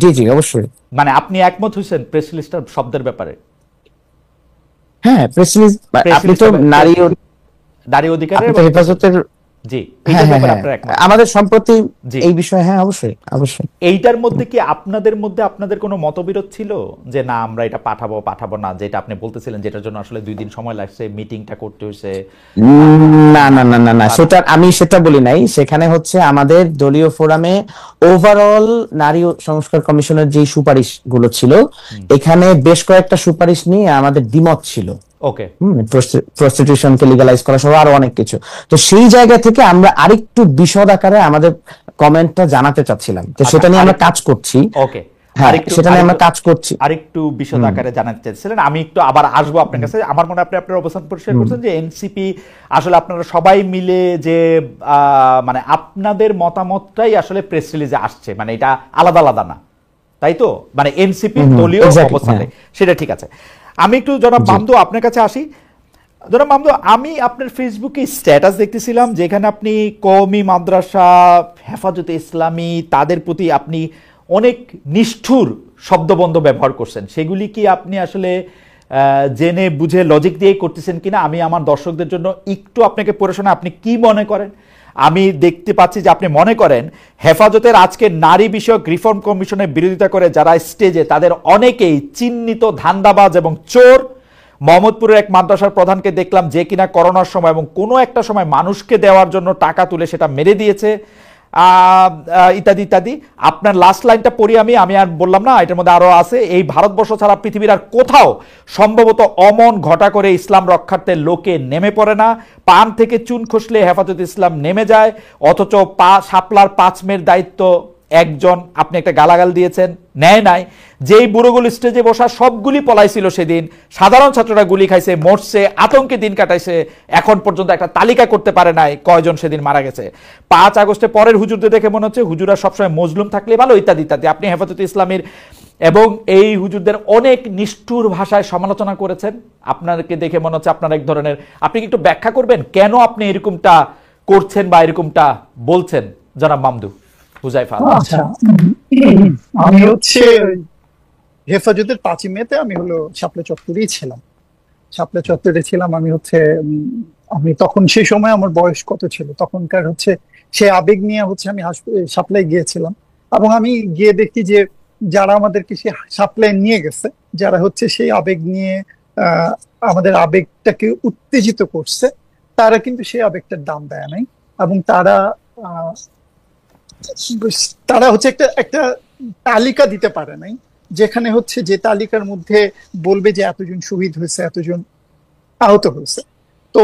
জি জি অবশ্যই। মানে আপনি একমত হয়েছেন প্রেস রিলিজটার শব্দের ব্যাপারে? হ্যাঁ, প্রেস রিলিজ। প্রেস আপনি তো রিলিজটা নারী নারী অধিকারের আপনি তো এবং প্রেস রিলিজ, হেফাজতের। জি হ্যাঁ এইটার হ্যাঁ ব্যাপারে হ্যাঁ, আপনার একমত না? আমাদের সম্প্রতি জি, এই বিষয়ে, হ্যাঁ অবশ্যই অবশ্যই। এইটার মধ্যে কি আপনাদের মধ্যে আপনাদের কোনো মতবিরোধ ছিল যে না আমরা এটা পাঠাবো পাঠাবো না, যেটা আপনি বলতেছিলেন যেটার জন্য আসলে 2 দিন সময় লাগছে, মিটিংটা করতে হয়েছে? না না না না না, তা না? সেটা আমি সেটা বলি নাই। সেখানে হচ্ছে আমাদের দলীয় ফোরামে ওভারঅল নারী সংস্কার কমিশনের যে সুপারিশ গুলো ছিল, এখানে বেশ কয়েকটা সুপারিশ নিয়ে আমাদের দ্বিমত ছিল। ওকে। প্রস্টিটিউশনকে লিগালাইজ করা সহ আরো অনেক কিছু। তো সেই জায়গা থেকে আমরা আরেকটু বিশদ আকারে আমাদের কমেন্টটা জানাতে চাচ্ছিলাম, তো আচ্ছা সেটা নিয়ে আমরা আরেকটু, কাজ করছি। ওকে, হ্যাঁ, আরেকটু সেটা নিয়ে আরেকটু আমরা কাজ করছি। আরেকটু বিশদ হুম আকারে জানাতে চাইছিলেন, আমি একটু আবার আসবো আপনার কাছে। আমার মনে হয় আপনি আপনার অবস্থান পরিষ্কার হুম। করছেন যে এনসিপি আসলে আপনারা সবাই মিলে যে মানে আপনাদের মতামতটাই আসলে প্রেস রিলিজে আসছে, মানে এটা আলাদা আলাদা না, তাই তো? মানে এনসিপির দলীয় এক্স্যাক্টলি, হ্যাঁ। অবস্থানটাই সেটা ঠিক আছে। আমি একটু জনাব জি। মামদু আপনার কাছে আসি। জনাব মামদু, আমি আপনার ফেসবুকে স্ট্যাটাস দেখতেছিলাম যেখানে আপনি কওমি মাদ্রাসা, হেফাজতে ইসলামী তাদের প্রতি আপনি অনেক নিষ্ঠুর শব্দবন্ধ ব্যবহার করছেন। সেগুলি কি আপনি আসলে জেনে বুঝে লজিক দিয়ে করতেছেন কিনা আমি আমার দর্শকদের জন্য একটু আপনাকে পড়ে শোনা, আপনি কি মনে করেন? আমি দেখতে পাচ্ছি যে আপনি মনে করেন হেফাজতের আজকে নারী বিষয়ক রিফর্ম কমিশনের বিরোধিতা করে যারা স্টেজে, তাদের অনেকেই চিহ্নিত ধান্দাবাজ এবং চোর। মোহাম্মদপুরের এক মাদ্রাসার প্রধানকে দেখলাম যে কিনা করোনার সময় এবং কোনো একটা সময় মানুষকে দেওয়ার জন্য টাকা তুলে সেটা মেরে দিয়েছে, ইত্যাদি ইত্যাদি। আপনার লাস্ট লাইনটা পড়ি, আমি আমি আর বললাম না, এটার মধ্যে আরো আছে। এই ভারতবর্ষ ছাড়া পৃথিবীর আর কোথাও সম্ভবত অমন ঘটা করে ইসলাম রক্ষার্থে লোকে নেমে পড়ে না। পান থেকে চুন খসলে হেফাজত ইসলাম নেমে যায়, অথচ শাপলার 5 মেয়ের দায়িত্ব একজন, আপনি একটা গালাগাল দিয়েছেন, নেয় নাই। যেই বুড়োগুলো স্টেজে বসা সবগুলি পলাইছিল সেদিন, সাধারণ ছাত্ররা গুলি খাইছে, মরছে, আতঙ্কে দিন কাটাইছে, এখন পর্যন্ত একটা তালিকা করতে পারে নাই কয়জন সেদিন মারা গেছে। 5 আগস্টে পরের হুজুরদের দেখে মনে হচ্ছে হুজুরা সবসময় মজলুম থাকলে ভালো, ইত্যাদি ইত্যাদি। আপনি হেফাজত ইসলামের এবং এই হুজুরদের অনেক নিষ্ঠুর ভাষায় সমালোচনা করেছেন। আপনাকে দেখে মনে হচ্ছে আপনার এক ধরনের, আপনি কি একটু ব্যাখ্যা করবেন কেন আপনি এরকমটা করছেন বা এরকমটা বলছেন জনাব মামদু হুজাইফা? আচ্ছা, আমি হচ্ছে হেফাজতের 5ই মেতে আমি হলো শাপলা চত্বরেই ছিলাম। শাপলা চত্বরে ছিলাম আমি হচ্ছে আমি তখন সেই সময় আমার বয়স কত ছিল তখনকার হচ্ছে সেই আবেগ নিয়ে হচ্ছে আমি শাপলায় গিয়েছিলাম। এবং আমি গিয়ে দেখি যে যারা আমাদেরকে সেই শাপলায় নিয়ে গেছে, যারা হচ্ছে সেই আবেগ নিয়ে আহ আমাদের আবেগটাকে উত্তেজিত করছে, তারা কিন্তু সেই আবেগটার দাম দেয় নাই। এবং তারা আহ তারা হচ্ছে একটা একটা তালিকা দিতে পারে নাই, যেখানে হচ্ছে যে তালিকার মধ্যে বলবে যে এতজন শহীদ হয়েছে, এতজন আহত হয়েছে। তো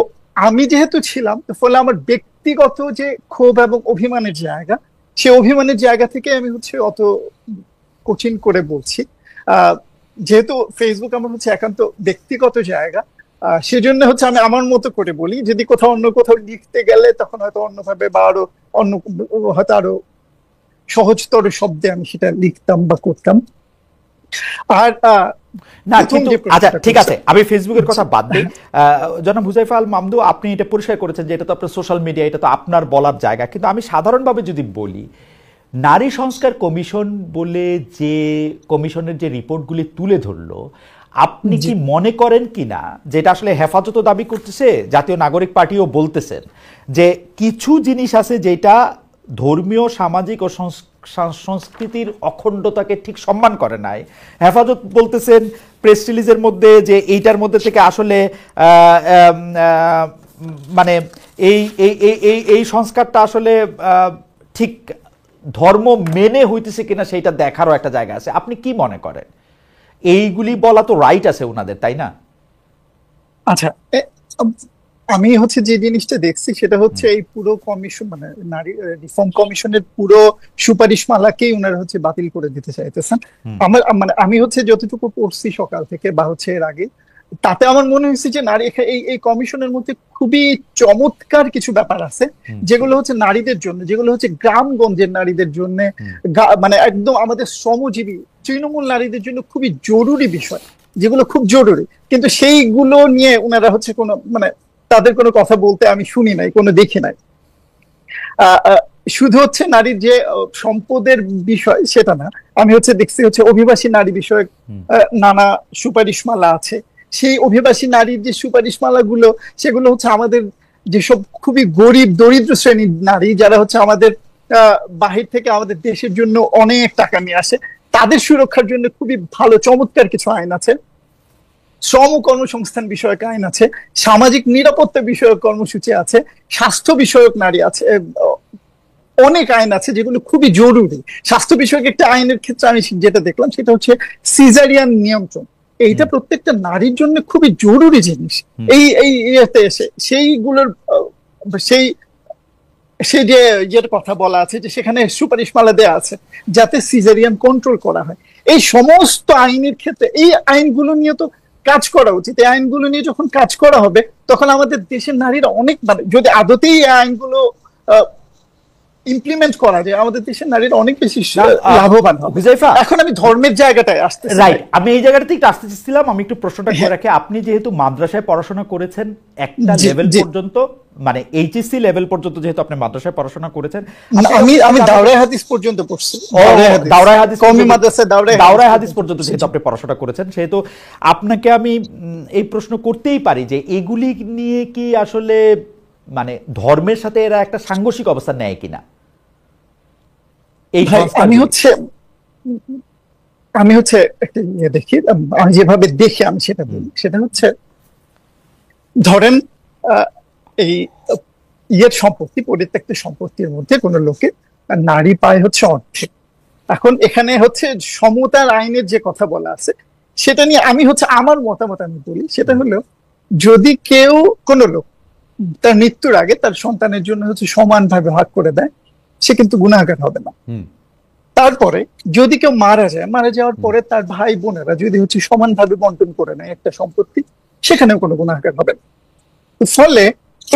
আমি যেহেতু ছিলাম, ফলে আমার ব্যক্তিগত যে ক্ষোভ এবং অভিমানের জায়গা, সে অভিমানের জায়গা থেকে আমি হচ্ছে অত কোচিং করে বলছি। আহ যেহেতু ফেসবুক আমার হচ্ছে একান্ত ব্যক্তিগত জায়গা, সেজন্য হচ্ছে আমি আমার মতো করে বলি। যদি কোথাও অন্য কোথাও লিখতে গেলে তখন হয়তো অন্যভাবে বা আরো অন্য, হয়তো আরো সহজতর শব্দে আমি সেটা লিখতাম বা করতাম। আর না প্রথম কিন্তু যে আচ্ছা প্রশ্নটা ঠিক করছে, আছে, আমি ফেসবুকের কথা বাদ দিই। জনাব হুজাইফা আল মামদু, আপনি এটা পরিষ্কার করেছেন যে এটা তো আপনার সোশ্যাল মিডিয়া, এটা তো আপনার বলার জায়গা। কিন্তু আমি সাধারণভাবে যদি বলি, নারী সংস্কার কমিশন বলে যে কমিশনের যে রিপোর্টগুলি তুলে ধরলো, আপনি জি কি মনে করেন কিনা যেটা আসলে হেফাজতও দাবি করতেছে, জাতীয় নাগরিক পার্টিও বলতেছেন যে কিছু জিনিস আছে যেটা ধর্মীয়, সামাজিক ও সংস্কৃতির অখণ্ডতাকে ঠিক সম্মান করে নাই। হেফাজত বলতেছেন প্রেস রিলিজের মধ্যে যে এইটার মধ্যে থেকে আসলে মানে এই এই এই এই সংস্কারটা আসলে ঠিক ধর্ম মেনে হইতেছে কিনা সেইটা দেখারও একটা জায়গা আছে। আপনি কি মনে করেন? এইগুলি বলা তো রাইট আছে ওনাদের, তাই না? আচ্ছা, আমি হচ্ছে যে জিনিসটা দেখছি সেটা হচ্ছে এই পুরো কমিশন, মানে নারী রিফর্ম কমিশনের পুরো সুপারিশমালাকেই ওনারা হচ্ছে বাতিল করে দিতে চাইতেছেন। আমার মানে আমি হচ্ছে যতটুকু পড়ছি সকাল থেকে বা হচ্ছে এর আগে, তাতে আমার মনে হয়েছে যে নারী এই এই কমিশনের মধ্যে খুবই চমৎকার কিছু ব্যাপার আছে, যেগুলো হচ্ছে নারীদের জন্য, যেগুলো হচ্ছে গ্রামগঞ্জের নারীদের জন্য, মানে একদম আমাদের শ্রমজীবী তৃণমূল নারীদের জন্য খুবই জরুরি বিষয়, যেগুলো খুব জরুরি। কিন্তু সেইগুলো নিয়ে ওনারা হচ্ছে কোনো মানে তাদের কোনো কথা বলতে আমি শুনি নাই, কোনো দেখি নাই। শুধু হচ্ছে নারীর যে সম্পদের বিষয় সেটা না, আমি হচ্ছে দেখছি হচ্ছে অভিবাসী নারী বিষয়ক নানা সুপারিশমালা আছে। সেই অভিবাসী নারীর যে সুপারিশমালা গুলো, সেগুলো হচ্ছে আমাদের যেসব খুবই গরিব দরিদ্র শ্রেণীর নারী যারা হচ্ছে আমাদের বাহির থেকে আমাদের দেশের জন্য অনেক টাকা নিয়ে আসে, তাদের সুরক্ষার জন্য খুবই ভালো চমৎকার কিছু আইন আছে। শ্রম কর্মসংস্থান বিষয়ক আইন আছে, সামাজিক নিরাপত্তা বিষয়ক কর্মসূচি আছে, স্বাস্থ্য বিষয়ক নারী আছে, অনেক আইন আছে যেগুলো খুবই জরুরি। স্বাস্থ্য বিষয়ক একটা আইনের ক্ষেত্রে আমি যেটা দেখলাম সেটা হচ্ছে সিজারিয়ান নিয়ন্ত্রণ। এইটা প্রত্যেকটা নারীর জন্য খুবই জরুরি জিনিস। এই ইয়েতে এসে সেইগুলোর সেই যে ইয়ের কথা বলা আছে যে সেখানে সুপারিশমালা দেয়া আছে যাতে সিজারিয়ান কন্ট্রোল করা হয়। এই সমস্ত আইনের ক্ষেত্রে এই আইনগুলো নিয়ে তো কাজ করা উচিত। এই আইনগুলো নিয়ে যখন কাজ করা হবে তখন আমাদের দেশের নারীরা অনেক, যদি আদতেই এই আইনগুলো ইমপ্লিমেন্ট করা যায়, আমাদের দেশের নারীরা অনেক বেশি লাভবান হবে। এখন আমি ধর্মের জায়গাটায় আসতে, রাইট, আমি এই জায়গাটাতে একটু আসতে চাচ্ছিলাম। আমি একটু প্রশ্নটা করে রাখি, আপনি যেহেতু মাদ্রাসায় পড়াশোনা করেছেন একটা লেভেল পর্যন্ত, মানে এইচএসসি লেভেল পর্যন্ত যেহেতু আপনি মাদ্রাসায় পড়াশোনা করেছেন, আমি দাওরায়ে হাদিস পর্যন্ত পড়ছি। দাওরায়ে হাদিস, কওমি মাদ্রাসায় দাওরায়ে হাদিস পর্যন্ত যেহেতু আপনি পড়াশোনা করেছেন, সেহেতু আপনাকে আমি এই প্রশ্ন করতেই পারি যে এগুলি নিয়ে কি আসলে মানে ধর্মের সাথে এরা একটা সাংঘর্ষিক অবস্থান নেয় কিনা? আমি হচ্ছে একটা ইয়ে দেখি, আমি যেভাবে দেখি আমি সেটা বলি। সেটা হচ্ছে ধরেন এই ইয়ের সম্পত্তি, পরিত্যক্ত সম্পত্তির মধ্যে কোন লোকে নারী পায় হচ্ছে অর্ধেক। এখন এখানে হচ্ছে সমতার আইনের যে কথা বলা আছে সেটা নিয়ে আমি হচ্ছে আমার মতামত আমি বলি। সেটা হলো যদি কেউ কোনো লোক তার মৃত্যুর আগে তার সন্তানের জন্য হচ্ছে সমানভাবে ভাগ করে দেয়, সে কিন্তু গুনাহগার হবে না। তারপরে যদি কেউ মারা যায়, মারা যাওয়ার পরে তার ভাই বোনেরা যদি হচ্ছে সমানভাবে বন্টন করে নেয় একটা সম্পত্তি, সেখানেও কোনো গুনাহগার হবে না। ফলে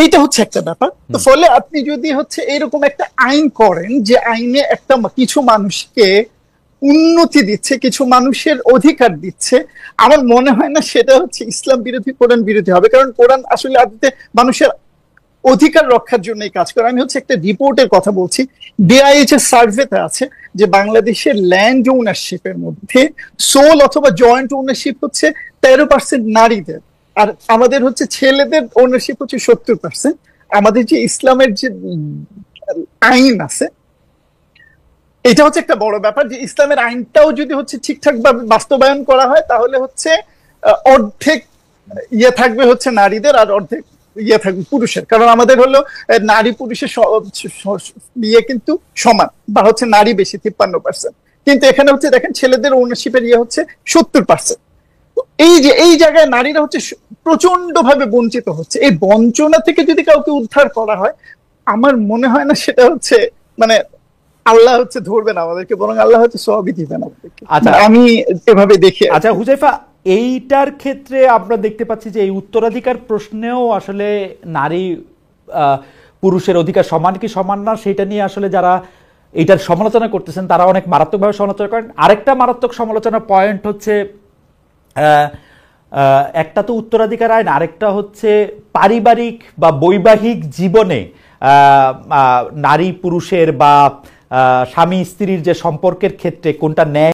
এইটা হচ্ছে একটা ব্যাপার। তো ফলে আপনি যদি হচ্ছে এরকম একটা আইন করেন যে আইনে একটা কিছু মানুষকে উন্নতি দিচ্ছে, কিছু মানুষের অধিকার দিচ্ছে, আমার মনে হয় না সেটা হচ্ছে ইসলাম বিরোধী, কোরআন বিরোধী হবে। কারণ কোরআন আসলে আদতে মানুষের অধিকার রক্ষার জন্য কাজ করে। আমি হচ্ছে একটা রিপোর্টের কথা বলছি, ডিআইএইচ এর সার্ভেতে আছে যে বাংলাদেশের ল্যান্ড ওনারশিপের মধ্যে সোল অথবা জয়েন্ট ওনারশিপ হচ্ছে 13% নারীদের, আর আমাদের হচ্ছে ছেলেদের ওনারশিপ হচ্ছে 70%। আমাদের যে ইসলামের যে আইন আছে এটা হচ্ছে একটা বড় ব্যাপার, যে ইসলামের আইনটাও যদি হচ্ছে ঠিকঠাক ভাবে বাস্তবায়ন করা হয় তাহলে হচ্ছে অর্ধেক ইয়ে থাকবে হচ্ছে নারীদের আর অর্ধেক ইয়ে থাকবে পুরুষের। কারণ আমাদের হলো নারী পুরুষের ইয়ে কিন্তু সমান, বা হচ্ছে নারী বেশি 53%, কিন্তু এখানে হচ্ছে দেখেন ছেলেদের ওনারশিপের ইয়ে হচ্ছে 70%। এই যে এই জায়গায় নারীরা হচ্ছে প্রচন্ড ভাবে বঞ্চিত হচ্ছে। এই বঞ্চনা থেকে যদি কাউকে উদ্ধার করা হয়, আমার মনে হয় না সেটা হচ্ছে মানে আল্লাহ হচ্ছে ধরবেন আমাদেরকে, বরং আল্লাহ হচ্ছে সবই দিবেন আমাদেরকে। আমি এভাবে দেখি। আচ্ছা হুজাইফা, এইটার ক্ষেত্রে আমরা দেখতে পাচ্ছি যে এই উত্তরাধিকার প্রশ্নেও আসলে নারী পুরুষের অধিকার সমান কি সমান না সেটা নিয়ে আসলে যারা এইটার সমালোচনা করতেছেন তারা অনেক মারাত্মকভাবে সমালোচনা করেন। আরেকটা মারাত্মক সমালোচনার পয়েন্ট হচ্ছে একটা তো উত্তরাধিকার আইন, আরেকটা হচ্ছে পারিবারিক বা বৈবাহিক জীবনে নারী পুরুষের বা স্বামী স্ত্রীর যে সম্পর্কের ক্ষেত্রে কোনটা ন্যায়